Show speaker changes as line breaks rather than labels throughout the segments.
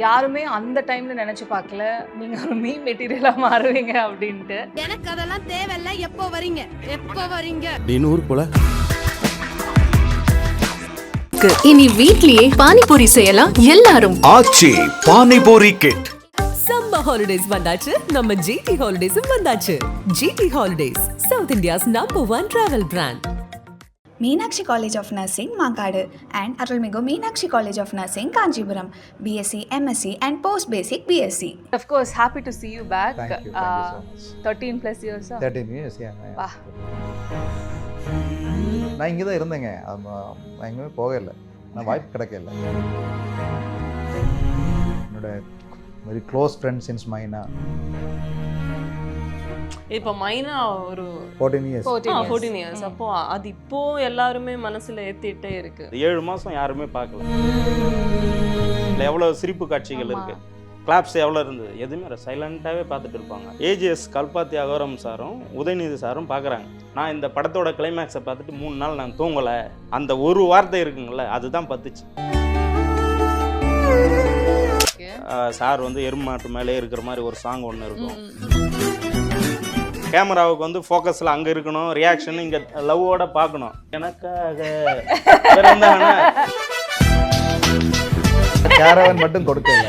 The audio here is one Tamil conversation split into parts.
யாருமே அந்த டைம்ல நினைச்சு பார்க்கல நீங்க ஒரு மீம் மெட்டீரியலா மாறுவீங்க அப்படின்ட்டு.
எனக்கு அதெல்லாம் தேவையில்ல. எப்போ வரீங்க எப்போ வரீங்க
அப்படின்னு ஊருக்கு போல.
இனி வீட்லயே பானிபூரி செய்யலாம் எல்லாரும்.
Aachi panipuri kit.
Summer holidays வந்தாச்சு, நம்ம ஜிடி ஹாலிடேஸும் வந்தாச்சு. GT holidays, south India's #1 travel brand.
Meenakshi College of Nursing, Mankadu, and Arulmigu Meenakshi College of Nursing, Kanchipuram, BSc, MSc, and Post-Basic BSc.
Of course, happy to see you back.
Thank you so much.
13 plus years.
13 years, yeah.
Wow.
நான் இங்கே தான் இருந்தேங்க, நான் எங்கேயுமே போகலை, நான் வாய்ப்பு கிடைக்கல. என்னோட வெரி க்ளோஸ் ஃப்ரெண்ட் சின்ஸ் மைனா.
இப்போ மைனா ஒரு
14 years.
14 years. அப்போ அது இப்போ எல்லாருமே மனசுல ஏத்திட்டே இருக்கு.
7 மாசம் யாருமே பார்க்கல. எவ்வளவு சிரிப்பு காட்சிகள் இருக்கு, கிளாப்ஸ் எவ்வளோ இருந்தது, எதுவுமே சைலண்டாகவே பார்த்துட்டு இருப்பாங்க. ஏஜிஎஸ் கல்பாத்தி அகோரம் சாரும் உதயநிதி சாரும் பார்க்குறாங்க. நான் இந்த படத்தோட கிளைமேக்ஸை பார்த்துட்டு 3 நாள் நான் தூங்கலை, அந்த ஒரு வார்த்தை இருக்குங்கள அதுதான் பத்துச்சு. சார் வந்து எருமாட்டு மேலே இருக்கிற மாதிரி ஒரு சாங் ஒன்று இருக்கும். கேமராவுக்கு வந்து ஃபோக்கஸில் அங்கே இருக்கணும், ரியாக்ஷன் இங்கே லவ்வோட பார்க்கணும். எனக்காக
கேரவன் மட்டும் கொடுக்கல.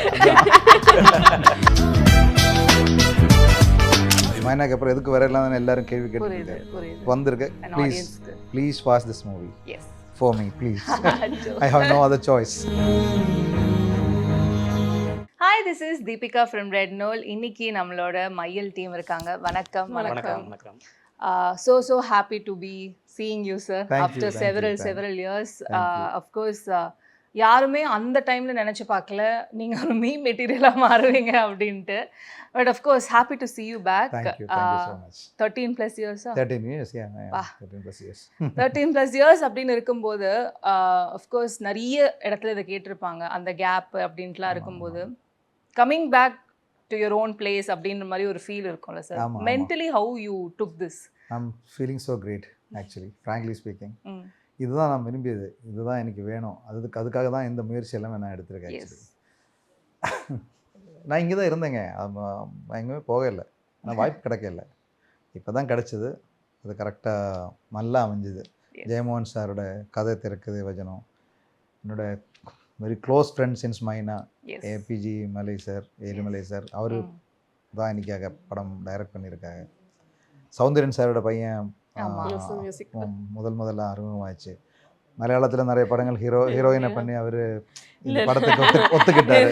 மைனாக்கு அப்புறம் எதுக்கு வரலாம் எல்லாரும் கேள்வி கேட்டு வந்திருக்கு. Please watch this movie for me please. I have no other choice.
Hi, this is Deepika from red Nool. இன்னைக்கு நம்மளோட மையல் டீம் இருக்காங்க. வணக்கம்.
வணக்கம்.
So happy to be seeing you, sir. After several years. Of course, யாருமே அந்த டைம்ல நினைச்சு பார்க்கல நீங்க ஒரு மீம் மெட்டீரியலா மாறுவீங்க அப்படின்ட்டு. But of course, happy to see you back.
Thank you so much.
13 plus years.
13 years, yeah. 13 plus years.
13 plus years அப்படின்னு இருக்கும்போது of course நிறைய இடத்துல இதை கேட்டிருப்பாங்க, அந்த கேப் அப்படின்ட்டுலாம் இருக்கும்போது coming back to your own place அப்படின்ற மாதிரி ஒரு ஃபீல் இருக்கும்ல sir. mentally how you took this?
I'm feeling so great actually, frankly speaking. இதுதான் நான் விரும்பியது, இதுதான் எனக்கு வேணும், அதுக்காக தான் இந்த முயற்சி எல்லாமே நான் எடுத்திருக்கேன். ஆக்சுவலி நான் இங்கே தான் இருந்தேங்க, நான் எங்கேயுமே போகலை, நான் வாய்ப்பு கிடைக்கல. இப்போ தான் கிடச்சிது, அது கரெக்டாக நல்லா அமைஞ்சுது. ஜெயமோகன் சாரோட கதை திறக்குது வச்சனம். என்னோட வெரி க்ளோஸ் ஃப்ரெண்ட் சின்ஸ் மைனா, ஏபிஜி மலை சார், ஏழுமலை சார், அவர் தான் இன்னைக்காக படம் டைரக்ட் பண்ணியிருக்காங்க. சௌந்தர்யன் சாரோட பையன் முதல்ல அறிமுகமாச்சு. மலையாளத்தில் நிறைய படங்கள் ஹீரோயினை பண்ணி அவர் இந்த படத்துக்கு ஒத்துக்கிட்டாரு.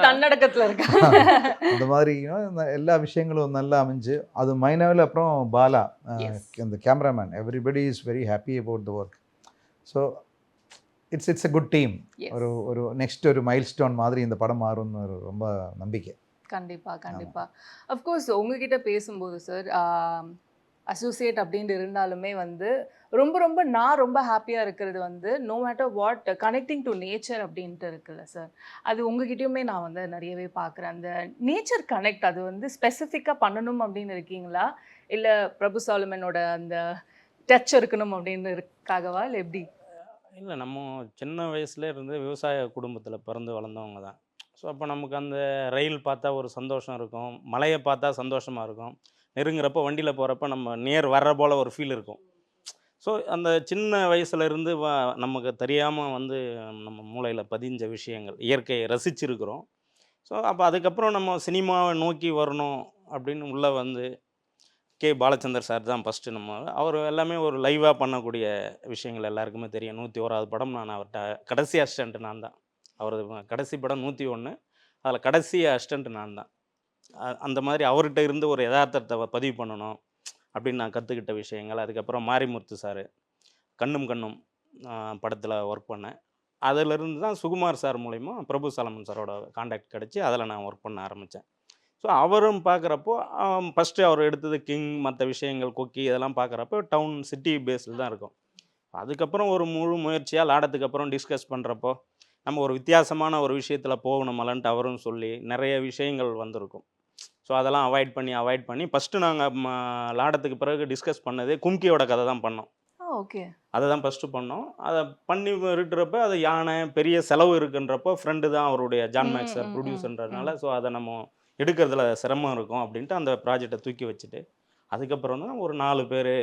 தன்னடக்கத்தில் இருக்காங்க.
அந்த மாதிரி எல்லா விஷயங்களும் நல்லா அமைஞ்சு அது மைனாவில். அப்புறம் பாலா அந்த cameraman, everybody is very happy about the work. So it's a good team. ஒரு நெக்ஸ்ட் ஒரு மைல் ஸ்டோன் மாதிரி இந்த படம் மாறும்னு ஒரு ரொம்ப நம்பிக்கை.
கண்டிப்பாக. அஃப்கோர்ஸ் உங்ககிட்ட பேசும்போது சார், அசோசியேட் அப்படின்ட்டு இருந்தாலுமே வந்து நான் ரொம்ப ஹாப்பியாக இருக்கிறது வந்து no matter what connecting to nature அப்படின்ட்டு இருக்குல்ல சார். அது உங்ககிட்டயுமே நான் வந்து நிறையவே பார்க்குறேன். அந்த நேச்சர் கனெக்ட் அது வந்து ஸ்பெசிஃபிக்காக பண்ணணும் அப்படின்னு இருக்கீங்களா, இல்லை பிரபு சாலமனோட அந்த டச் இருக்கணும் அப்படின்னு இருக்காகவா, இல்லை எப்படி?
இல்லை, நம்ம சின்ன வயசுலேருந்து விவசாய குடும்பத்தில் பிறந்து வளர்ந்தவங்க தான். ஸோ அப்போ நமக்கு அந்த ரயில் பார்த்தா ஒரு சந்தோஷம் இருக்கும், மலையை பார்த்தா சந்தோஷமாக இருக்கும், நெருங்குறப்போ வண்டியில் போகிறப்ப நம்ம நேர் வர்ற போல் ஒரு ஃபீல் இருக்கும். ஸோ அந்த சின்ன வயசுலேருந்து நமக்கு தெரியாமல் வந்து நம்ம மூளையில் பதிஞ்ச விஷயங்கள், இயற்கையை ரசிச்சிருக்கிறோம். ஸோ அப்போ அதுக்கப்புறம் நம்ம சினிமாவை நோக்கி வரணும் அப்படின்னு உள்ளே வந்து கே பாலச்சந்தர் சார் தான் ஃபஸ்ட்டு. அவர் எல்லாமே ஒரு லைவாக பண்ணக்கூடிய விஷயங்கள் எல்லாருக்குமே தெரியும். 101வது படம் நான் அவர்கிட்ட கடைசி அசிஸ்டண்ட்டு நான் தான். அவரது கடைசி படம் 101, அதில் கடைசி அசிஸ்டண்ட்டு நான் தான். அந்த மாதிரி அவர்கிட்ட இருந்து ஒரு யதார்த்தத்தை பதிவு பண்ணணும் அப்படின்னு நான் கற்றுக்கிட்ட விஷயங்கள். அதுக்கப்புறம் மாரிமுத்து சார் கண்ணும் படத்தில் ஒர்க் பண்ணேன். அதிலிருந்து தான் சுகுமார் சார் மூலிமா பிரபு சாலமன் சாரோட கான்டாக்ட் கிடச்சி அதில் நான் ஒர்க் பண்ண ஆரம்பித்தேன். ஸோ அவரும் பார்க்குறப்போ ஃபஸ்ட்டு அவர் எடுத்தது கிங், மற்ற விஷயங்கள் கொக்கி இதெல்லாம் பார்க்குறப்போ டவுன் சிட்டி பேஸில் தான் இருக்கும். அதுக்கப்புறம் ஒரு முழு முயற்சியாக லாடத்துக்கு அப்புறம் டிஸ்கஸ் பண்ணுறப்போ நம்ம ஒரு வித்தியாசமான ஒரு விஷயத்தில் போகணுமலன்ட்டு அவரும் சொல்லி நிறைய விஷயங்கள் வந்திருக்கும். ஸோ அதெல்லாம் அவாய்ட் பண்ணி ஃபஸ்ட்டு நாங்கள் லாடத்துக்கு பிறகு டிஸ்கஸ் பண்ணதே கும்கியோட கதை தான் பண்ணோம்.
ஓகே.
அதை தான் ஃபஸ்ட்டு பண்ணோம். அதை பண்ணி விட்டுறப்ப அது யானை பெரிய செலவு இருக்குன்றப்போ ஃப்ரெண்டு தான் அவருடைய ஜான் மேக்ஸ் சார் ப்ரொடியூசர்ன்றதுனால, ஸோ அதை நம்ம எடுக்கிறதுல சிரமம் இருக்கும் அப்படின்ட்டு அந்த ப்ராஜெக்டை தூக்கி வச்சுட்டு, அதுக்கப்புறம் தான் ஒரு 4 பேர்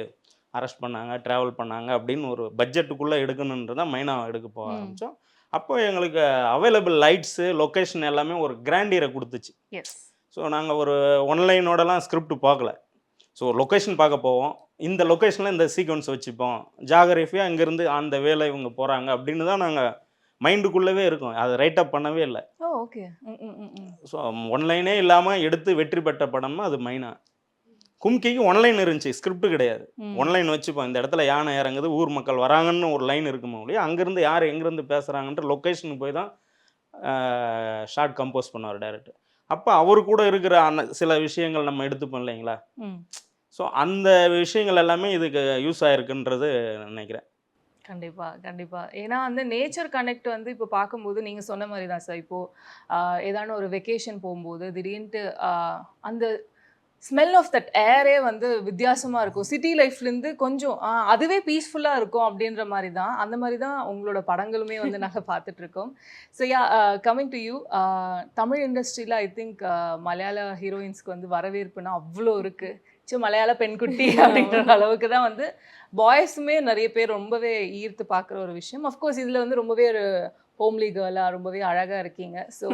அரெஸ்ட் பண்ணாங்க, ட்ராவல் பண்ணாங்க அப்படின்னு ஒரு பட்ஜெட்டுக்குள்ளே எடுக்கணுன்றது தான் மெயினாக எடுக்க போக ஆரம்பித்தோம். அப்போ எங்களுக்கு அவைலபிள் லைட்ஸு, லொக்கேஷன் எல்லாமே ஒரு கிராண்டியரை கொடுத்துச்சு.
எஸ்.
ஸோ நாங்கள் ஒரு ஒன்லைனோடலாம் ஸ்கிரிப்ட் பார்க்கல. ஸோ லொக்கேஷன் பார்க்க போவோம். இந்த லொக்கேஷனில் இந்த சீக்வன்ஸ் வச்சுப்போம். ஜாகிரஃபியாக இங்கேருந்து அந்த வேலை இவங்க போகிறாங்க அப்படின்னு தான் நாங்கள் மைண்டுக்குள்ளவே இருக்கோம். அதை ரைட் அப் பண்ணவே இல்லை.
ஓ ஓகே.
ஸோ ஒன்லைனே இல்லாமல் எடுத்து வெற்றி பெற்ற படம்னா அது மைனா. கும்கிக்கு ஒன்லைன் இருந்துச்சு, ஸ்கிரிப்ட் கிடையாது. ஒன்லைன் வச்சுப்போம். இந்த இடத்துல யானை இறங்குது, ஊர் மக்கள் வராங்கன்னு ஒரு லைன் இருக்குமோ இல்லையா, அங்கேருந்து யார் எங்கேருந்து பேசுகிறாங்கன்ற லொக்கேஷனுக்கு போய் தான் ஷார்ட் கம்போஸ் பண்ணுவார் டைரக்டர். அப்போ அவர் கூட இருக்கிற சில விஷயங்கள் நம்ம எடுத்துப்போம் இல்லைங்களா. ஸோ அந்த விஷயங்கள் எல்லாமே இதுக்கு யூஸ் ஆகிருக்குன்றது நினைக்கிறேன்.
கண்டிப்பா, கண்டிப்பா. ஏன்னா அந்த நேச்சர் கனெக்ட் வந்து இப்போ பார்க்கும்போது நீங்க சொன்ன மாதிரி தான் சார். இப்போ ஏதான ஒரு வெக்கேஷன் போகும்போது திடீர்னுட்டு அந்த ஸ்மெல் ஆஃப் தட் ஏரே வந்து வித்தியாசமா இருக்கும். சிட்டி லைஃப்லேருந்து கொஞ்சம் அதுவே பீஸ்ஃபுல்லாக இருக்கும் அப்படின்ற மாதிரி தான். அந்த மாதிரி தான் உங்களோட படங்களுமே வந்து நாங்கள் பார்த்துட்ருக்கோம். So yeah, coming to you, Tamil இண்டஸ்ட்ரியில் ஐ திங்க் மலையாள ஹீரோயின்ஸ்க்கு வந்து வரவேற்புனா அவ்வளோ இருக்குது. மலையாள பெண்குட்டி அப்படின்ற அளவுக்கு தான் வந்து பாய்ஸுமே நிறைய பேர் ரொம்பவே ஈர்த்து பார்க்குற ஒரு விஷயம். அஃப்கோர்ஸ் இதில் வந்து ரொம்பவே ஒரு ஹோம்லி கேர்லாக ரொம்பவே அழகாக இருக்கீங்க. So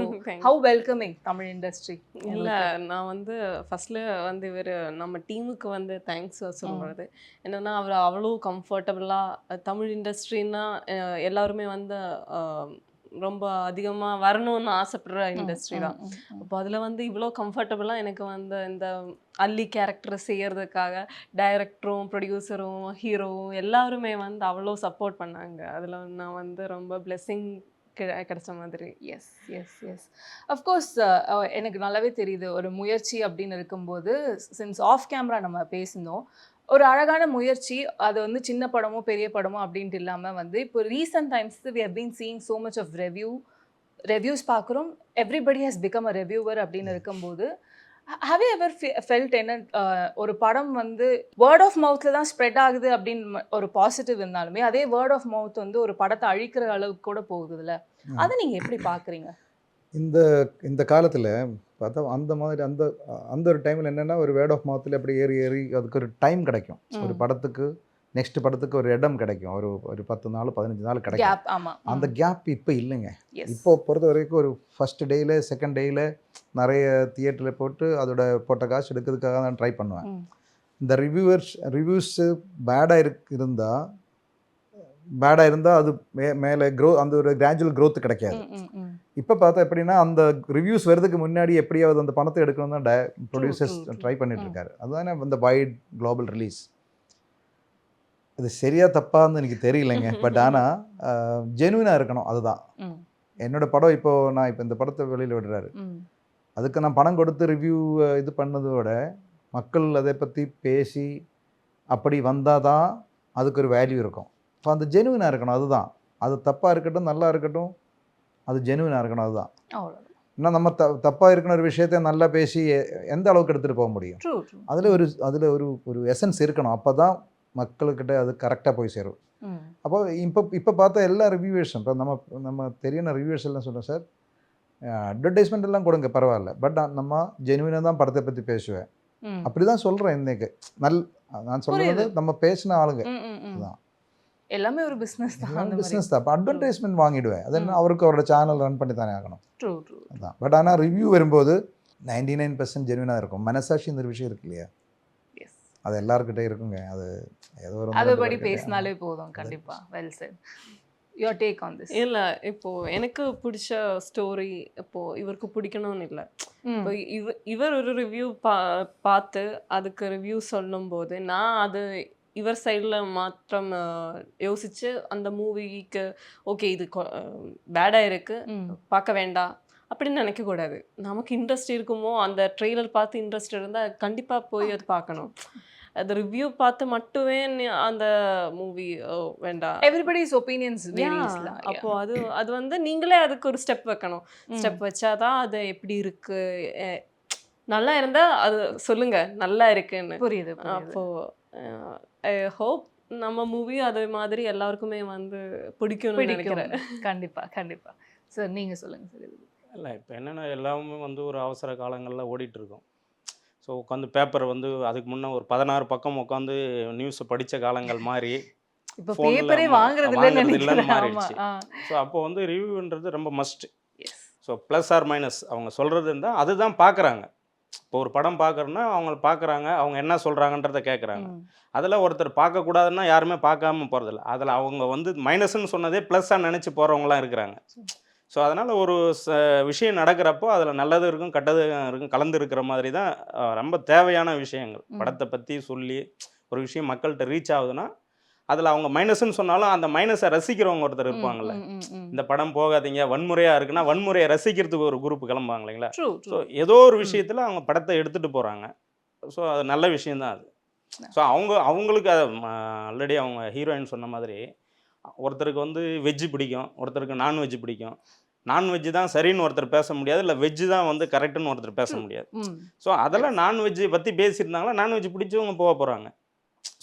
how welcoming Tamil industry?
இல்லை, நான் வந்து ஃபஸ்ட்டில் வந்து இவர் நம்ம டீமுக்கு வந்து தேங்க்ஸ் சொல்கிறது என்னென்னா, அவர் அவ்வளோ கம்ஃபர்டபுளாக தமிழ் இண்டஸ்ட்ரின்னா எல்லாருமே வந்து ரொம்ப அதிகமாக வரணும்னு ஆசைப்படுற இண்டஸ்ட்ரி தான். அப்போ அதில் வந்து இவ்வளோ கம்ஃபர்டபுளாக எனக்கு வந்து இந்த அல்லி கேரக்டரை செய்யறதுக்காக டைரக்டரும் ப்ரொடியூசரும் ஹீரோவும் எல்லாருமே வந்து அவ்வளோ சப்போர்ட் பண்ணாங்க. அதில் நான் வந்து ரொம்ப பிளெஸ்ஸிங் கிடைச்ச மாதிரி.
S S S. அஃப்கோர்ஸ் எனக்கு நல்லாவே தெரியுது ஒரு முயற்சி அப்படின்னு இருக்கும்போது. சின்ஸ் ஆஃப் கேமரா நம்ம பேசினோம், ஒரு அழகான முயற்சி. அது வந்து சின்ன படமோ பெரிய படமோ அப்படின்ட்டு இல்லாமல் வந்து இப்போ recent times we have been seeing so much of reviews பார்க்குறோம். Everybody has become a reviewer அப்படின்னு இருக்கும்போது, ஹவ் யூ எவர் ஃபெல்ட் என்ன ஒரு படம் வந்து வேர்ட் ஆஃப் மவுத்தில் தான் ஸ்ப்ரெட் ஆகுது அப்படின்னு ஒரு பாசிட்டிவ் இருந்தாலுமே, அதே வேர்ட் ஆஃப் மவுத் வந்து ஒரு படத்தை அழிக்கிற அளவுக்கு கூட போகுதுல்ல, அதை நீங்கள் எப்படி பார்க்குறீங்க?
இந்த காலத்தில் பார்த்தா அந்த மாதிரி அந்த ஒரு டைமில் என்னென்னா, ஒரு வேர்ட் ஆஃப் மவுத்தில் அப்படி ஏறி அதுக்கு ஒரு டைம் கிடைக்கும். ஒரு படத்துக்கு நெக்ஸ்ட் படத்துக்கு ஒரு இடம் கிடைக்கும். ஒரு 10 நாள் 15 நாள் கிடைக்கும். அந்த கேப் இப்போ இல்லைங்க. இப்போ பொறுத்த வரைக்கும் ஒரு ஃபஸ்ட் டேயில் செகண்ட் டேயில் நிறைய தியேட்டரில் போட்டு அதோட போட்ட காசு எடுக்கிறதுக்காக தான் ட்ரை பண்ணுவேன். இந்த ரிவ்யூஸு பேடாக இருந்தால் அது மேலே அந்த ஒரு கிராஜுவல் க்ரோத் கிடைக்காது. இப்போ பார்த்தா எப்படின்னா, அந்த ரிவ்யூஸ் வர்றதுக்கு முன்னாடி எப்படியாவது அந்த பணத்தை எடுக்கணும் தான் ப்ரொடியூசர்ஸ் ட்ரை பண்ணிட்டு இருக்காரு. அதுதானே இந்த வைட் குளோபல் ரிலீஸ். அது சரியா தப்பான்னு எனக்கு தெரியலைங்க. பட் ஆனால் ஜெனுவினாக இருக்கணும். அதுதான் என்னோட படம். இப்போ இந்த படத்தை வெளியில் விடுறாரு, அதுக்கு நான் பணம் கொடுத்து ரிவ்யூ இது பண்ணதோட மக்கள் அதை பற்றி பேசி அப்படி வந்தால் தான் அதுக்கு ஒரு வேல்யூ இருக்கும். ஸோ அந்த ஜெனுவினாக இருக்கணும். அதுதான். அது தப்பாக இருக்கட்டும் நல்லா இருக்கட்டும், அது ஜெனுவினாக இருக்கணும். அதுதான். இன்னும் நம்ம தப்பாக இருக்கிற ஒரு விஷயத்த நல்லா பேசி எந்த அளவுக்கு எடுத்துகிட்டு போக முடியும்? அதில் ஒரு எசன்ஸ் இருக்கணும். அப்போ தான் மக்கள்கிட்ட அது கரெக்டாக போய் சேரும். அப்போ இப்போ பார்த்தா எல்லா ரிவ்யூவர்ஸும் இப்போ நம்ம தெரியும் ரிவ்யூவர்ஸ் எல்லாம் சொல்கிறேன், சார் அட்வர்டைஸ்மெண்ட் எல்லாம் கொடுங்க பரவாயில்ல, பட் நம்ம ஜெனுவினாக தான் படத்தை பற்றி பேசுவேன். அப்படி தான் சொல்கிறேன். இன்னைக்கு நான் சொல்கிறது நம்ம பேசின ஆளுங்க தான்.
எல்லாமே ஒரு பிஸ்னஸ் தான்.
பிஸ்னஸ் தான். இப்போ அட்வர்டைஸ்மெண்ட் வாங்கிடுவேன். அது என்ன, அவருக்கு அவரோட சேனல் ரன் பண்ணி தானே ஆகணும். அதான். பட் ஆனால் ரிவ்யூ வரும்போது 99% ஜெனுவினாக இருக்கும். மனசாட்சி இந்த விஷயம் இருக்கு இல்லையா, அது எல்லாருக்கிட்டே இருக்குங்க. அது ஏதோ ஒரு
அதுபடி பேசினாலே போதும். கண்டிப்பா. Well set. Your take on this?
இல்லை, இப்போது எனக்கு பிடிச்ச ஸ்டோரி இப்போது இவருக்கு பிடிக்கணும்னு இல்லை. இப்போ இவர் ஒரு ரிவ்யூ பார்த்து அதுக்கு ரிவ்யூ சொல்லும்போது நான் அது இவர் சைடில் மாத்திரம் யோசித்து அந்த மூவிக்கு ஓகே இது பேடாக இருக்குது பார்க்க வேண்டாம் அப்படின்னு நினைக்கக்கூடாது. நமக்கு இன்ட்ரெஸ்ட் இருக்குமோ, அந்த ட்ரெய்லர் பார்த்து இன்ட்ரெஸ்ட் இருந்தால் கண்டிப்பாக போய் அது பார்க்கணும். அது ரிவ்யூ பார்த்து மட்டுமே அந்த மூவி வேண்டாம்.
எவ்ரிபடிஸ் ஒப்பீனியன்ஸ் வேரியஸ்ல.
அப்போ அது வந்து நீங்களே அதுக்கு ஒரு ஸ்டெப் வைக்கணும். ஸ்டெப் வச்சாதான் அது எப்படி இருக்கு, நல்லா இருந்தா அது சொல்லுங்க நல்லா இருக்குன்னு.
புரியுது.
அப்போ ஐ ஹோப் நம்ம மூவி அதே மாதிரி எல்லாருக்குமே வந்து பிடிக்கும்னு நினைக்கிறேன்.
பிடிக்கும். கண்டிப்பா கண்டிப்பா. சார் நீங்க சொல்லுங்க சார் இதுக்கு.
இல்லை இப்போ என்னென்னா எல்லாமே வந்து ஒரு அவசர காலங்களில் ஓடிட்டுருக்கோம். ஸோ உட்காந்து பேப்பர் வந்து அதுக்கு முன்னே ஒரு 16 பக்கம் உட்காந்து நியூஸை படித்த காலங்கள் மாறி
இப்போ
ஃபோனில்
பேப்பரே வாங்குறது இல்லைன்னு
இல்லைன்னு
நினைக்கிறேன். ஆமா.
மாறிடுச்சு. ஸோ அப்போ வந்து ரிவ்யூன்றது ரொம்ப must.
Yes.
So plus or minus அவங்க சொல்கிறது இருந்தால் அதுதான் பார்க்குறாங்க. இப்போ ஒரு படம் பார்க்குறோன்னா அவங்க பார்க்குறாங்க, அவங்க என்ன சொல்கிறாங்கன்றத கேட்குறாங்க.
ம்.
அதில் ஒருத்தர் பார்க்கக்கூடாதுன்னா யாருமே பார்க்காம போகிறதில்ல. அதில் அவங்க வந்து மைனஸ்ன்னு சொன்னதே ப்ளஸ்ஸாக நினச்சி போகிறவங்களாம் இருக்கிறாங்க. ஸோ அதனால் ஒரு விஷயம் நடக்கிறப்போ அதில் நல்லதும் இருக்கும் கெட்டதும் இருக்கும் கலந்து இருக்கிற மாதிரி தான் ரொம்ப தேவையான விஷயங்கள். படத்தை பற்றி சொல்லி ஒரு விஷயம் மக்கள்கிட்ட ரீச் ஆகுதுன்னா அதில் அவங்க மைனஸ்ன்னு சொன்னாலும் அந்த மைனஸை ரசிக்கிறவங்க ஒருத்தர் இருப்பாங்கள்ல. இந்த படம் போகாதீங்க வன்முறையாக இருக்குன்னா வன்முறையை ரசிக்கிறதுக்கு ஒரு குரூப் கிளம்புவாங்க இல்லைங்களா. ஸோ ஏதோ ஒரு விஷயத்தில் அவங்க படத்தை எடுத்துகிட்டு போகிறாங்க. ஸோ அது நல்ல விஷயந்தான் அது. ஸோ அவங்களுக்கு அதை ஆல்ரெடி அவங்க ஹீரோயின் சொன்ன மாதிரி ஒருத்தருக்கு வந்து வெஜ்ஜு பிடிக்கும், ஒருத்தருக்கு நான்வெஜ்ஜு பிடிக்கும். நான்வெஜ்ஜு தான் சரின்னு ஒருத்தர் பேச முடியாது, இல்லை வெஜ்ஜு தான் வந்து கரெக்டுன்னு ஒருத்தர் பேச முடியாது. ஸோ அதெல்லாம் நான்வெஜ்ஜை பற்றி பேசியிருந்தாங்களா நான்வெஜ் பிடிச்சவங்க போகிறாங்க.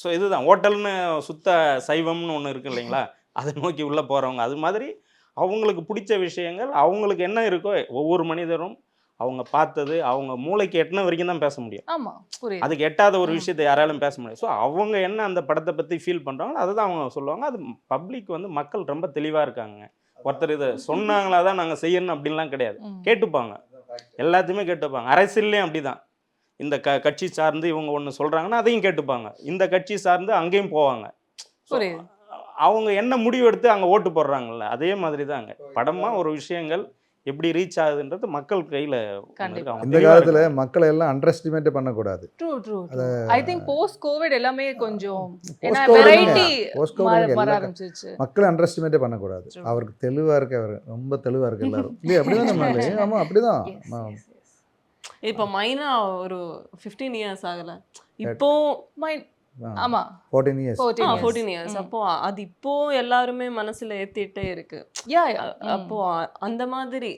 ஸோ இதுதான் ஹோட்டல்னு சுத்த சைவம்னு ஒன்று இருக்குது இல்லைங்களா, அதை நோக்கி உள்ளே போகிறவங்க. அது மாதிரி அவங்களுக்கு பிடிச்ச விஷயங்கள் அவங்களுக்கு என்ன இருக்கோ ஒவ்வொரு மனிதரும் அவங்க பார்த்தது அவங்க மூளைக்கு எட்டின வரைக்கும் தான் பேச முடியும்.
ஆமா புரியுது.
அதுக்கு எட்டாத ஒரு விஷயத்தை யாராலும் பேச முடியாது. ஸோ அவங்க என்ன அந்த படத்தை பற்றி ஃபீல் பண்ணுறாங்களோ அதை தான் அவங்க சொல்லுவாங்க. அது பப்ளிக் வந்து மக்கள் ரொம்ப தெளிவாக இருக்காங்க. ஒருத்தர் இதை சொன்னாங்களா தான் நாங்கள் செய்யணும் அப்படின்லாம் கிடையாது. கேட்டுப்பாங்க, எல்லாத்தையுமே கேட்டுப்பாங்க. அரசியல்லையும் அப்படி தான். இந்த கட்சி சார்ந்து இவங்க ஒன்று சொல்கிறாங்கன்னா அதையும் கேட்டுப்பாங்க. இந்த கட்சி சார்ந்து அங்கேயும் போவாங்க.
புரியுது.
அவங்க என்ன முடிவு எடுத்து அங்கே ஓட்டு போடுறாங்கல்ல அதே மாதிரி தான் அங்கே படமாக ஒரு விஷயங்கள் எப்படி ரீச் ஆகுதுன்றது மக்கள் கையில்.
இந்த காலத்தில் மக்களை எல்லாம் அண்டர் எஸ்டிமேட் பண்ணக்கூடாது.
True true. I think post Covid எல்லாமே கொஞ்சம் ஏன்னா
Post-COVID
வெரைட்டி
post COVID
வர
எல்லா
ஆரம்பிச்சிருச்சு.
மக்களை அண்டர் எஸ்டிமேட்டே பண்ணக்கூடாது. அவருக்கு தெளிவாக இருக்கு, அவர் ரொம்ப தெளிவாக இருக்கு எல்லாரும். இல்லையா அப்படிதான் நம்மளே. ஆமாம் அப்படிதான்.
இப்போ மைனா ஒரு 15 இயர்ஸ் ஆகல. இப்போ
ஆமா
14 இயர்ஸ்
14 இயர்ஸ். அப்போ அது இப்போ எல்லாருமே மனசுல ஏத்திட்டே இருக்கு.
யா
அப்போ அந்த மாதிரி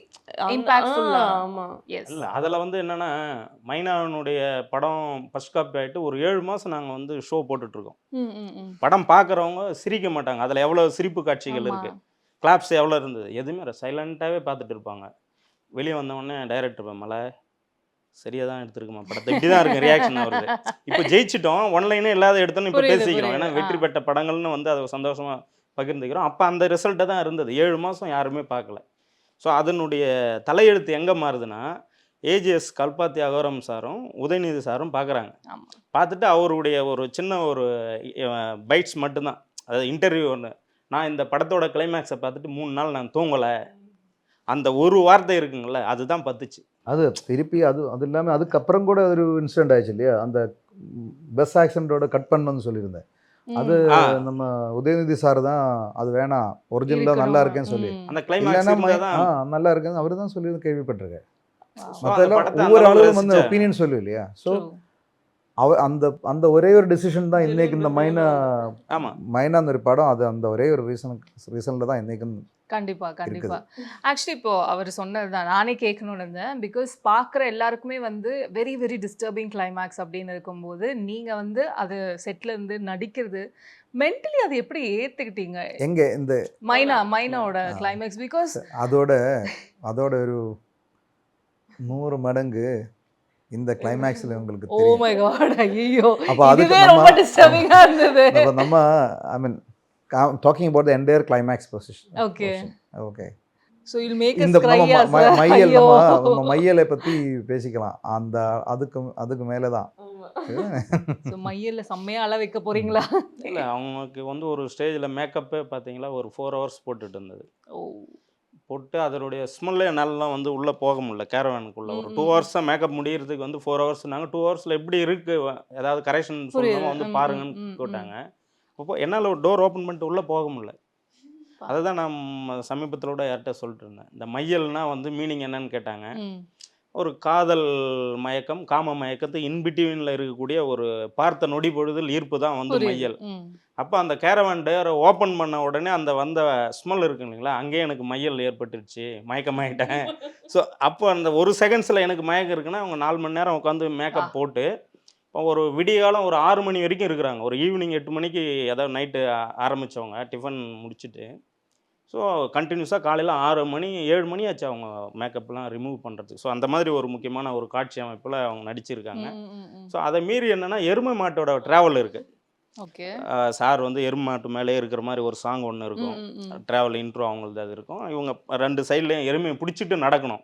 இம்பாக்ட்ஃபுல்லா.
ஆமா.
எஸ்.
இல்லை அதில் வந்து என்னென்னா மைனானுடைய படம் ஃபர்ஸ்ட் காப்பி ஆகிட்டு ஒரு 7 மாதம் நாங்கள் வந்து ஷோ போட்டுட்ருக்கோம். படம் பார்க்குறவங்க சிரிக்க மாட்டாங்க. அதில் எவ்வளோ சிரிப்பு காட்சிகள் இருக்குது, கிளாப்ஸ் எவ்வளோ இருந்தது, எதுவுமே சைலண்ட்டாகவே பார்த்துட்டு இருப்பாங்க. வெளியே வந்தவொடனே டைரக்டர் மலை சரியாக தான் எடுத்துருக்குமா படத்தை இப்படி தான் இருக்கு ரியாக்ஷன் வருது. இப்போ ஜெயிச்சிட்டோம் ஒன்லைனே இல்லாத எடுத்தோன்னு இப்போ பேசிக்கிறோம். ஏன்னா வெற்றி பெற்ற படங்கள்னு வந்து அதை சந்தோஷமாக பகிர்ந்துக்கிறோம். அப்போ அந்த ரிசல்ட்டை தான் இருந்தது. 7 மாதம் யாருமே பார்க்கல. ஸோ அதனுடைய தலையெழுத்து எங்கே மாறுதுன்னா ஏஜிஎஸ் கல்பாத்தி அகோரம் சாரும் உதயநிதி சாரும் பார்க்குறாங்க. பார்த்துட்டு அவருடைய ஒரு சின்ன ஒரு பைட்ஸ் மட்டும்தான், அதாவது இன்டர்வியூ ஒன்று, நான் இந்த படத்தோட கிளைமேக்ஸை பார்த்துட்டு 3 நாள் நான் தூங்கலை, அந்த ஒரு வார்த்தை இருக்குங்கள அதுதான் பத்துச்சு.
அது திருப்பி அது இல்லாமல் அதுக்கப்புறம் கூட ஒரு இன்சிடென்ட் ஆயிடுச்சு இல்லையா, அந்த பஸ் ஆக்சிடென்ட்டோட கட் பண்ணணும்னு சொல்லியிருந்தேன். அது நம்ம உதயநிதி சார் தான் அது வேணாம் ஒரிஜினலாக நல்லா இருக்கேன்னு சொல்லி
அந்த கிளைமேக்ஸ்
நல்லா இருக்குன்னு அவர் தான் சொல்லி கேள்விப்பட்டிருக்கேன். மற்றெல்லாம் ஒவ்வொரு அளவும் வந்து ஒப்பீனியன் சொல்லு இல்லையா. ஸோ அந்த ஒரே ஒரு டிசிஷன் தான் இன்னைக்கு இந்த மைனா அந்த படம் அது அந்த ஒரே ஒரு ரீசனில் தான் இன்னைக்கு.
கண்டிப்பா கண்டிப்பா. ஆக்சுவலி இப்போ அவர் சொன்னதுதான் நானே கேட்கணும்னு இருந்தேன். பிகாஸ் பார்க்குற எல்லாருக்குமே வந்து வெரி வெரி டிஸ்டர்பிங் கிளைமேக்ஸ் அப்படின்னு இருக்கும்போது நீங்க வந்து அது செட்ல இருந்து நடிக்கிறது மென்டலி அது எப்படி ஏத்துக்கிட்டீங்க?
எங்க இந்த
மைனாவோட கிளைமேக்ஸ் பிகாஸ்
அதோட ஒரு 100 மடங்கு இந்த கிளைமேக்ஸ்ல உங்களுக்கு
ஓ மை காட் ஐயோ
அப்ப
அதுவே ரொம்ப டிஸ்டர்பிங்கா இருந்தது.
நம்ம ஐ மீன் talking about the entire climax position. Okay.
So you'll make us
இந்த
cry.
நம்ம மையலை பத்தி பேசிக்கலாம். அந்த அதுக்கு மேல தான்.
சோ மையல்ல செம்மையா அள வைக்க போறீங்களா?
இல்ல அவங்களுக்கு வந்து ஒரு ஸ்டேஜ்ல மேக்கப்பே பாத்தீங்களா ஒரு 4 hours போட்டுட்டு இருந்தது. போட்டு அதனுடைய ஸ்மெல்லே நல்லா வந்து உள்ளே போக முடியல கேரவானுக்குள்ளே. ஒரு 2 hours தான் மேக்கப் முடியறதுக்கு வந்து 4 hours நாங்கள் 2 hours எப்படி இருக்குது ஏதாவது கரெக்ஷன் சொல்லணும் வந்து பாருங்கன்னு போட்டாங்க. அப்போ என்னால் ஒரு டோர் ஓப்பன் பண்ணிட்டு உள்ளே போக முடியல. அதை தான் நான் சமீபத்திலோட யார்கிட்ட சொல்லிட்டு இருந்தேன். இந்த மையல்னா வந்து மீனிங் என்னன்னு கேட்டாங்க. ஒரு காதல் மயக்கம் காம மயக்கத்து இன்பிட்வீனில் இருக்கக்கூடிய ஒரு பார்த்த நொடி பொழுதில் ஈர்ப்பு தான் வந்து மையல். அப்போ அந்த கேரவான் டோரை ஓப்பன் பண்ண உடனே அந்த வந்த ஸ்மெல் இருக்கு இல்லைங்களா, அங்கேயே எனக்கு மையல் ஏற்பட்டுருச்சு, மயக்கமாயிட்டேன். ஸோ அப்போ அந்த ஒரு செகண்ட்ஸில் எனக்கு மயக்கம் இருக்குன்னா அவங்க 4 மணி நேரம் உட்காந்து மேக்கப் போட்டு இப்போ ஒரு விடியகாலம் ஒரு 6 மணி வரைக்கும் இருக்கிறாங்க. ஒரு ஈவினிங் 8 மணிக்கு அதாவது நைட்டு ஆரம்பித்தவங்க டிஃபன் முடிச்சுட்டு. ஸோ கண்டினியூஸாக காலையில் 6 மணி 7 மணி ஆச்சு அவங்க மேக்கப்லாம் ரிமூவ் பண்ணுறதுக்கு. ஸோ அந்த மாதிரி ஒரு முக்கியமான ஒரு காட்சி அமைப்பில் அவங்க நடிச்சிருக்காங்க. ஸோ அதை மீறி என்னென்னா எருமை மாட்டோட ட்ராவல் இருக்குது.
ஓகே.
சார் வந்து எருமை மாட்டு மேலே இருக்கிற மாதிரி ஒரு சாங் ஒன்று இருக்கும். ட்ராவல் இன்ட்ரோ அவங்களது அது இருக்கும். இவங்க 2 சைட்லேயும் எருமையை பிடிச்சிட்டு நடக்கணும்.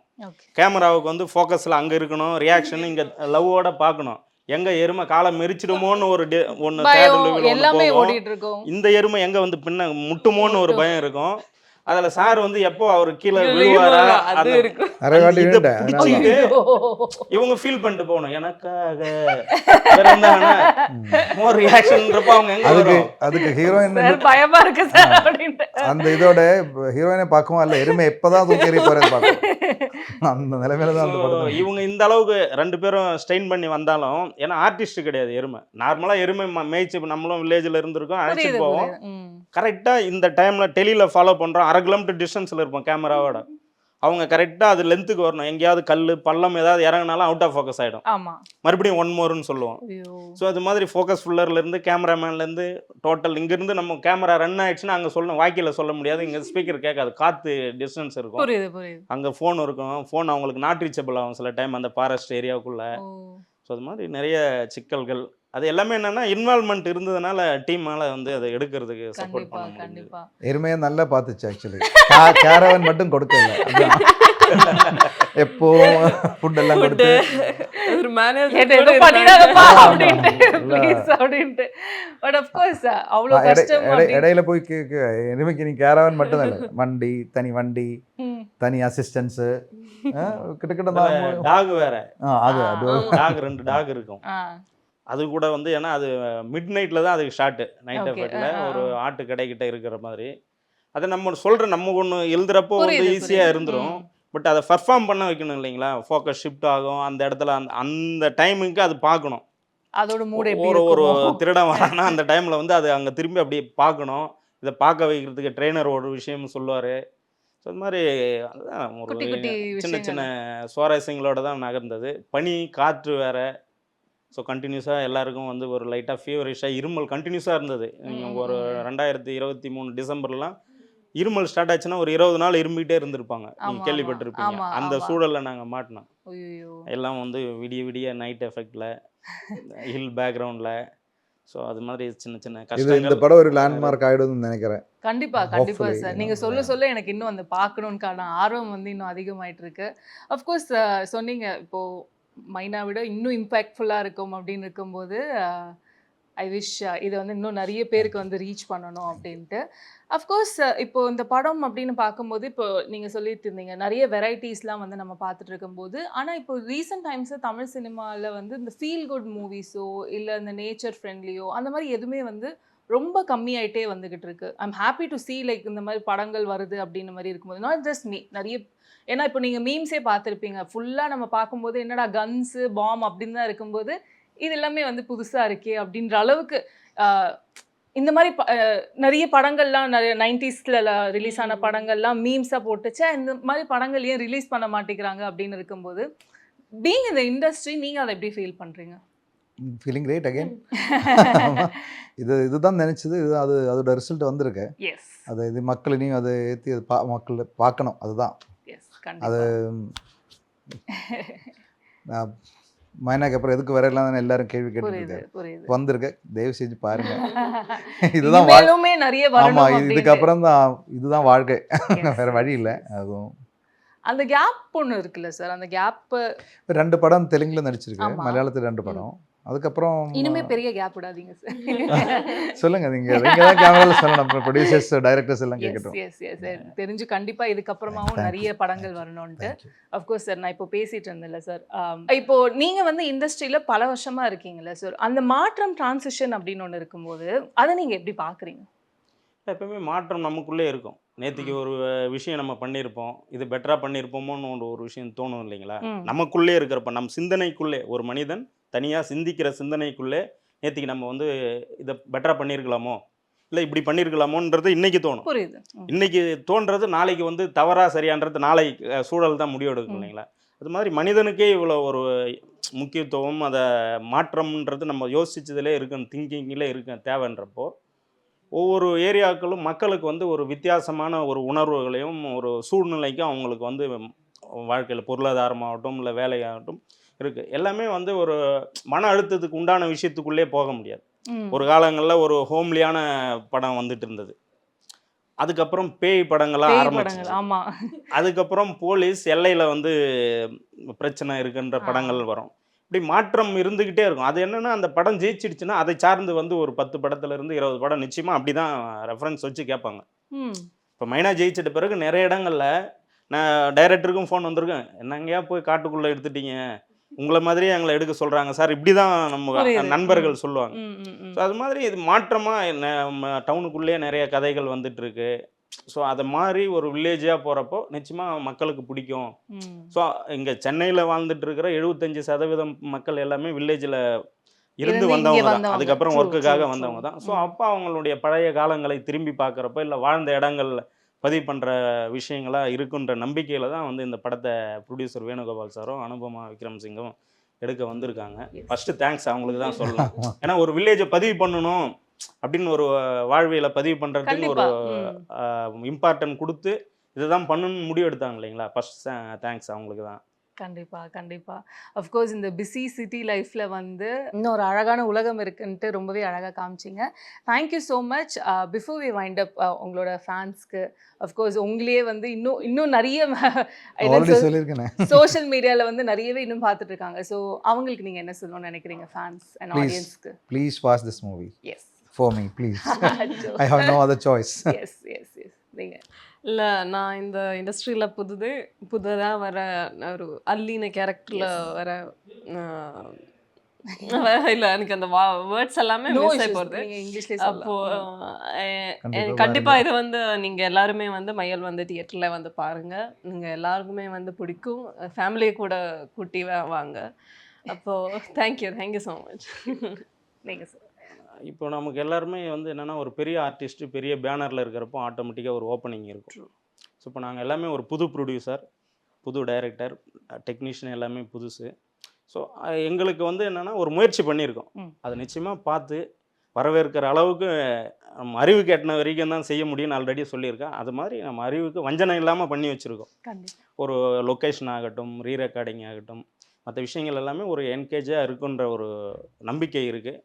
கேமராவுக்கு வந்து ஃபோக்கஸில் அங்கே இருக்கணும், ரியாக்ஷன் இங்கே லவ்வோட பார்க்கணும். எங்க எருமை காலை மெரிச்சிடுமோன்னு ஒரு ஒன்று
எல்லாமே ஓடிட்டு இருக்கும்.
இந்த எருமை எங்கே வந்து பின்ன முட்டுமோன்னு ஒரு பயம் இருக்கும். அதில் சார் வந்து எப்போ அவர் கீழே விழுவாரா
அது இருக்கும்.
இவங்க ஃபீல் பண்ணிட்டு போகணும் எனக்காக மோர் ரியாக்ஷன்றப்போ அவங்க எங்க வரும்.
அதுக்கு ஹீரோயின்
பயமா இருக்கு சார் அப்படின்ட்டு
அந்த இதோட ஹீரோயினை பார்க்கவும் அல்ல எருமை எப்பதான் தூக்கி எறி போறது பார்க்கும். அந்த நிலைமையில தான் அந்த படம்.
இவங்க இந்த அளவுக்கு 2 பேரும் ஸ்ட்ரெயின் பண்ணி வந்தாலும் ஏன்னா ஆர்டிஸ்ட் கிடையாது எருமை. நார்மலா எருமை மேய்ச்சி நம்மளும் வில்லேஜில் இருந்திருக்கோம் அழைச்சிட்டு போவோம். கரெக்டாக இந்த டைமில் டெலியில் ஃபாலோ பண்ணுறோம். 1/2 கிலோமீட்டர் டிஸ்டன்ஸில் இருப்போம் கேமராவோட. அவங்க கரெக்டாக அது லென்த்துக்கு வரணும். எங்கேயாவது கல் பள்ளம் ஏதாவது இறங்கினாலும் அவுட் ஆஃப் ஃபோக்கஸ் ஆகிடும். மறுபடியும் 1 மோர்னு சொல்லுவோம். ஸோ அது மாதிரி ஃபோக்கஸ் ஃபுல்லர்லேருந்து கேமராமேன்லேருந்து டோட்டல் இங்கேருந்து நம்ம கேமரா ரன் ஆயிடுச்சுன்னா அங்கே சொல்லணும், வாக்கியில் சொல்ல முடியாது. இங்கே ஸ்பீக்கர் கேட்காது, காற்று டிஸ்டன்ஸ் இருக்கும். அங்கே ஃபோன் இருக்கும். ஃபோன் அவங்களுக்கு நாட் ரீச்சபிள் ஆகும் சில டைம் அந்த ஃபாரஸ்ட் ஏரியாவுக்குள்ளே. ஸோ அது மாதிரி நிறைய சிக்கல்கள். அது எல்லாமே என்னன்னா இன்வால்மெண்ட் இருந்ததுனால டீமால வந்து அதை எடுக்கிறதுக்கு சப்போர்ட் பண்ண முடியும்.
எருமையை நல்லா பார்த்துச்சு ஆக்சுவலி. கேரவன் மட்டும் கொடுக்கல. எப்போ ஃபுட் எல்லாம் கொடுத்து
ஒரு மேனேஜர்
இடையில போய் எருமைக்கு நீ கேரவன் மட்டும் இல்லை, வண்டி தனி வண்டி தனி அசிஸ்டன்ஸ் கிட்டத்தட்ட
டாக் வேற.
அது
டாக் 2 டாக் இருக்கும். அது கூட வந்து ஏன்னா அது மிட் நைட்டில் தான் அதுக்கு ஷார்ட்டு. நைட் எஃபெக்டில் ஒரு ஆட்டு கடைக்கிட்ட இருக்கிற மாதிரி. அதை நம்ம சொல்கிற நம்ம ஒன்று எழுதுறப்போ வந்து ஈஸியாக இருந்துடும். பட் அதை பர்ஃபார்ம் பண்ண வைக்கணும் இல்லைங்களா. ஃபோக்கஸ் ஷிஃப்ட் ஆகும் அந்த இடத்துல. அந்த டைமுக்கு அது பார்க்கணும்.
அதோட மூடு
ஒரு திருடம் வரானா அந்த டைமில் வந்து அது அங்கே திரும்பி அப்படியே பார்க்கணும். இதை பார்க்க வைக்கிறதுக்கு ட்ரெயினர் ஒரு விஷயம் சொல்லுவார். ஸோ அது மாதிரி அதுதான் ஒரு சின்ன சின்ன சுவாரஸ்யங்களோட தான் நகர்ந்தது. பனி காற்று வேறு. ஸோ கண்டினியூஸாக எல்லாருக்கும் வந்து ஒரு லைட்டாக ஃபீவரிஷாக இருமல் கண்டினியூஸாக இருந்தது. நீங்கள் ஒரு 2023 டிசம்பர்லாம் இருமல் ஸ்டார்ட் ஆச்சுன்னா ஒரு 20 நாள் இரும்பிகிட்டே இருந்திருப்பாங்க. நீங்கள் கேள்விப்பட்டிருப்பீங்க. அந்த சூழலில் நாங்கள் மாட்டினோம். எல்லாம் வந்து விடிய விடிய நைட் எஃபெக்டில் ஹில் பேக்ரவுண்டில். ஸோ அது மாதிரி சின்ன சின்ன கஷ்டம்.
இந்த படம் ஒரு லேண்ட்மார்க் ஆகிடும்னு நினைக்கிறேன்.
கண்டிப்பாக சார். நீங்கள் சொல்ல எனக்கு இன்னும் அந்த பார்க்கணுன்னுக்கான ஆர்வம் வந்து இன்னும் அதிகமாயிட்டு இருக்கு. அஃப்கோர்ஸ் சொன்னீங்க இப்போது மைனா விட இன்னும் இம்பேக்ட்ஃபுல்லாக இருக்கும் அப்படின்னு இருக்கும்போது ஐ விஷ் இதை வந்து இன்னும் நிறைய பேருக்கு வந்து ரீச் பண்ணணும் அப்படின்ட்டு. அஃப்கோர்ஸ் இப்போ இந்த படம் அப்படின்னு பார்க்கும்போது இப்போ நீங்கள் சொல்லிட்டு இருந்தீங்க நிறைய வெரைட்டிஸ்லாம் வந்து நம்ம பார்த்துட்டு இருக்கும்போது, ஆனால் இப்போ ரீசெண்ட் டைம்ஸில் தமிழ் சினிமாவில் வந்து இந்த ஃபீல் குட் மூவிஸோ இல்லை இந்த நேச்சர் ஃப்ரெண்ட்லியோ அந்த மாதிரி எதுவுமே வந்து ரொம்ப கம்மியாயிட்டே வந்துகிட்டு இருக்கு. I'm happy to see like இந்த மாதிரி படங்கள் வருது அப்படின்னு மாதிரி இருக்கும்போது நாட் ஜஸ்ட் மீ நிறைய. ஏன்னா இப்போ நீங்கள் மீம்ஸே பார்த்துருப்பீங்க. ஃபுல்லாக நம்ம பார்க்கும்போது என்னடா கன்ஸு பாம் அப்படின்னு தான் இருக்கும்போது இது எல்லாமே வந்து புதுசாக இருக்கே அப்படின்ற அளவுக்கு இந்த மாதிரி நிறைய படங்கள்லாம் நிறைய 90s ரிலீஸ் ஆன படங்கள்லாம் மீம்ஸாக போட்டுச்சா இந்த மாதிரி படங்கள் ஏன் ரிலீஸ் பண்ண மாட்டேங்கிறாங்க அப்படின்னு இருக்கும்போது பீயிங் இந்த இண்டஸ்ட்ரி நீங்கள் அதை எப்படி ஃபீல் பண்ணுறீங்க?
Feeling great again. இதுதான் நினச்சது. அதோட ரிசல்ட் வந்திருக்கு. அது இது மக்கள் இனியும் அதை ஏற்றி அது மக்கள் பார்க்கணும். அதுதான் அது. மைனாக்கு அப்புறம் எதுக்கு வரையலாம் எல்லாரும் கேள்வி கேட்டு வந்திருக்கு. தயவு செஞ்சு பாருங்க. இதுதான் ஆமா, இதுக்கப்புறம் தான் இதுதான் வாழ்க்கை. வேற வழி இல்லை. அதுவும்
அந்த கேப் ஒன்று இருக்குல்ல சார். அந்த கேப்
2 படம் தெலுங்குல நடிச்சிருக்கு, மலையாளத்தில் 2 படம். அதுக்கப்புறம்
இனிமே பெரிய கேப் விடாதீங்க சார்.
சொல்லுங்க. நீங்க தான் கேமரால சொல்லணும். ப்ரொடியூசர்ஸ் டைரக்டர்ஸ் எல்லாம் கேட்கட்டும்.
தெரிஞ்சு கண்டிப்பா இதுக்கப்புறமாவும் நிறைய படங்கள் வரணும்ட்டு. அஃப்கோர்ஸ் சார் நான் இப்போ பேசிட்டு இருந்தேன்ல சார். இப்போ நீங்க வந்து இண்டஸ்ட்ரியில பல வருஷமா இருக்கீங்கல்ல சார். அந்த மாற்றம் டிரான்சிஷன் அப்படின்னு ஒன்று இருக்கும்போது அதை நீங்க எப்படி பாக்குறீங்க?
எப்பவுமே மாற்றம் நமக்குள்ளே இருக்கும். நேற்றுக்கு ஒரு விஷயம் நம்ம பண்ணியிருப்போம், இது பெட்டராக பண்ணியிருப்போமோன்னு ஒரு விஷயம் தோணும் இல்லைங்களா. நமக்குள்ளே இருக்கிறப்ப நம்ம சிந்தனைக்குள்ளே ஒரு மனிதன் தனியாக சிந்திக்கிற சிந்தனைக்குள்ளே நேற்றுக்கு நம்ம வந்து இதை பெட்டராக பண்ணியிருக்கலாமோ இல்லை இப்படி பண்ணியிருக்கலாமோன்றது இன்றைக்கி தோணும்.
புரியுது.
இன்றைக்கி தோன்றது நாளைக்கு வந்து தவறாக சரியான்றது நாளை சூழல் தான் முடிவெடுக்கும் இல்லைங்களா. அது மாதிரி மனிதனுக்கே இவ்வளோ ஒரு முக்கியத்துவம், அதை மாற்றம்ன்றது நம்ம யோசிச்சதுலே இருக்கு, திங்கிங்கிலே இருக்கு தேவைன்றப்போ ஒவ்வொரு ஏரியாக்களும் மக்களுக்கு வந்து ஒரு வித்தியாசமான ஒரு உணர்வுகளையும் ஒரு சூழ்நிலைக்கும் அவங்களுக்கு வந்து வாழ்க்கையில் பொருளாதாரமாகட்டும் இல்லை வேலையாகட்டும் இருக்குது. எல்லாமே வந்து ஒரு மன அழுத்தத்துக்கு உண்டான விஷயத்துக்குள்ளே போக முடியாது. ஒரு காலங்களில் ஒரு ஹோம்லியான படம் வந்துட்டு இருந்தது, அதுக்கப்புறம் பேய் படங்கள்லாம் ஆரம்பிச்சு,
ஆமா,
அதுக்கப்புறம் போலீஸ் எல்லையில் வந்து பிரச்சனை இருக்குன்ற படங்கள் வரும். இப்படி மாற்றம் இருந்துக்கிட்டே இருக்கும். அது என்னென்னா அந்த படம் ஜெயிச்சிடுச்சுன்னா அதை சார்ந்து வந்து ஒரு 10 படத்துலேருந்து 20 படம் நிச்சயமாக அப்படி தான் ரெஃபரன்ஸ் வச்சு கேட்பாங்க. இப்போ மைனா ஜெயிச்சிட்ட பிறகு நிறைய இடங்களில் நான் டைரக்டருக்கும் ஃபோன் வந்திருக்கேன், என்னங்கயா போய் காட்டுக்குள்ளே எடுத்துட்டீங்க, உங்களை மாதிரியே எங்களை எடுக்க சொல்கிறாங்க சார், இப்படி தான் நம்ம நண்பர்கள் சொல்லுவாங்க. ஸோ அது மாதிரி இது மாற்றமாக நம்ம டவுனுக்குள்ளேயே நிறைய கதைகள் வந்துட்டுருக்கு. ஸோ அதை மாதிரி ஒரு வில்லேஜாக போகிறப்போ நிச்சயமாக மக்களுக்கு பிடிக்கும். ஸோ இங்கே சென்னையில் வாழ்ந்துட்டு இருக்கிற 75% மக்கள் எல்லாமே வில்லேஜில் இருந்து வந்தவங்க தான், அதுக்கப்புறம் ஒர்க்குக்காக வந்தவங்க தான். ஸோ அப்போ அவங்களுடைய பழைய காலங்களை திரும்பி பார்க்குறப்போ இல்லை வாழ்ந்த இடங்களில் பதிவு பண்ணுற விஷயங்களாக இருக்குன்ற நம்பிக்கையில் தான் வந்து இந்த படத்தை ப்ரொடியூசர் வேணுகோபால் சாரும் அனுபமா விக்ரம் சிங்கும் எடுக்க வந்திருக்காங்க. ஃபஸ்ட்டு தேங்க்ஸ் அவங்களுக்கு தான் சொல்லலாம். ஏன்னா ஒரு வில்லேஜை பதிவு பண்ணணும் அப்படின்னு ஒரு வாழ்வியலை பதிவு பண்ணுறதுக்கு ஒரு இம்பார்ட்டன்ட் கொடுத்து இதுதான் பண்ணணும்னு முடிவு எடுத்தாங்க இல்லைங்களா, ஃபஸ்ட் தேங்க்ஸ் அவங்களுக்கு தான்.
கண்டிப்பா கண்டிப்பா. அஃப்கோர்ஸ் இந்த பிஸி சிட்டி லைஃப்ல வந்து இன்னொரு அழகான உலகம் இருக்குன்ட்டு ரொம்பவே அழகாக காமிச்சிங்க. Thank you so much. Before we wind up, உங்களோட ஃபேன்ஸ்க்கு அஃப்கோர்ஸ் உங்களையே வந்து இன்னும் நிறைய சோஷியல் மீடியாவில் வந்து நிறையவே இன்னும் பார்த்துட்டு இருக்காங்க. ஸோ அவங்களுக்கு நீங்கள் என்ன சொல்லணும்னு நினைக்கிறீங்க ஃபேன்ஸ் அண்ட் ஆடியன்ஸ்க்கு?
Please watch this movie
as
for me, please. I have no other choice.
yes நீங்கள்
இல்லை, நான் இந்த இண்டஸ்ட்ரியில் புதுதாக வர ஒரு அல்லின கேரக்டரில் வர இல்லை, எனக்கு அந்த வேர்ட்ஸ் எல்லாமே மிஸ் ஆகி போகிறது. அப்போது கண்டிப்பாக இது வந்து நீங்கள் எல்லாருமே வந்து மையல் வந்து தியேட்டரில் வந்து பாருங்கள், நீங்கள் எல்லாருக்குமே வந்து பிடிக்கும், ஃபேமிலியை கூட கூட்டி வாங்க. அப்போது தேங்க்யூ ஸோ மச்.
நீங்கள் சார்
இப்போ நமக்கு எல்லாருமே வந்து என்னென்னா ஒரு பெரிய ஆர்டிஸ்ட்டு பெரிய பேனரில் இருக்கிறப்போ ஆட்டோமேட்டிக்காக ஒரு ஓப்பனிங் இருக்கும். ஸோ இப்போ நாங்கள் எல்லாமே ஒரு புது ப்ரொடியூசர், புது டைரக்டர், டெக்னீஷியன் எல்லாமே புதுசு. ஸோ எங்களுக்கு வந்து என்னென்னா ஒரு முயற்சி பண்ணியிருக்கோம், அதை நிச்சயமாக பார்த்து வரவேற்கிற அளவுக்கு நம்ம அறிவுக்கு எட்டின வரைக்கும் தான் செய்ய முடியும்னு ஆல்ரெடி சொல்லியிருக்கேன். அது மாதிரி நம்ம அறிவுக்கு வஞ்சனை இல்லாமல் பண்ணி வச்சுருக்கோம். ஒரு லொக்கேஷன் ஆகட்டும், ரீரெக்கார்டிங் ஆகட்டும், மற்ற விஷயங்கள் எல்லாமே ஒரு என்கேஜாக இருக்குன்ற ஒரு நம்பிக்கை இருக்குது.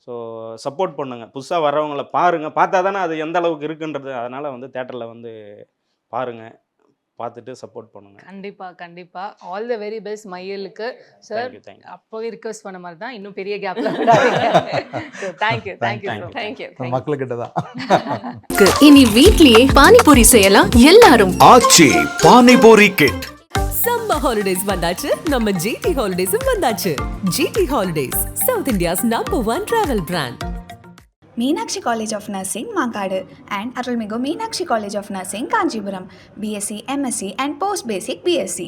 ஸோ சப்போர்ட் பண்ணுங்கள், புதுசாக வர்றவங்கள பாருங்கள், பார்த்தா தானே அது எந்த அளவுக்கு இருக்குன்றது. அதனால் வந்து தேட்டரில் வந்து பாருங்கள், பார்த்துட்டு சப்போர்ட் பண்ணுங்கள்.
கண்டிப்பாக ஆல் த வெரி பெஸ்ட் மையலுக்கு சார். அப்போவே ரிக்வெஸ்ட் பண்ண மாதிரி தான், இன்னும் பெரிய கேப்ல தேங்க்யூ
மக்கள்கிட்ட தான்.
இனி வீட்லயே பானிபூரி செய்யலாம் எல்லாரும்.
Aachi panipuri kit.
Summer holidays வந்தாச்சு, நம்ம ஜிடி ஹாலிடேஸும் வந்தாச்சு. GT holidays, south India's #1 travel brand.
Meenakshi College of Nursing, Mankadu, and Arulmigu Meenakshi College of Nursing, Kanchipuram, BSc, MSc, and Post Basic BSc.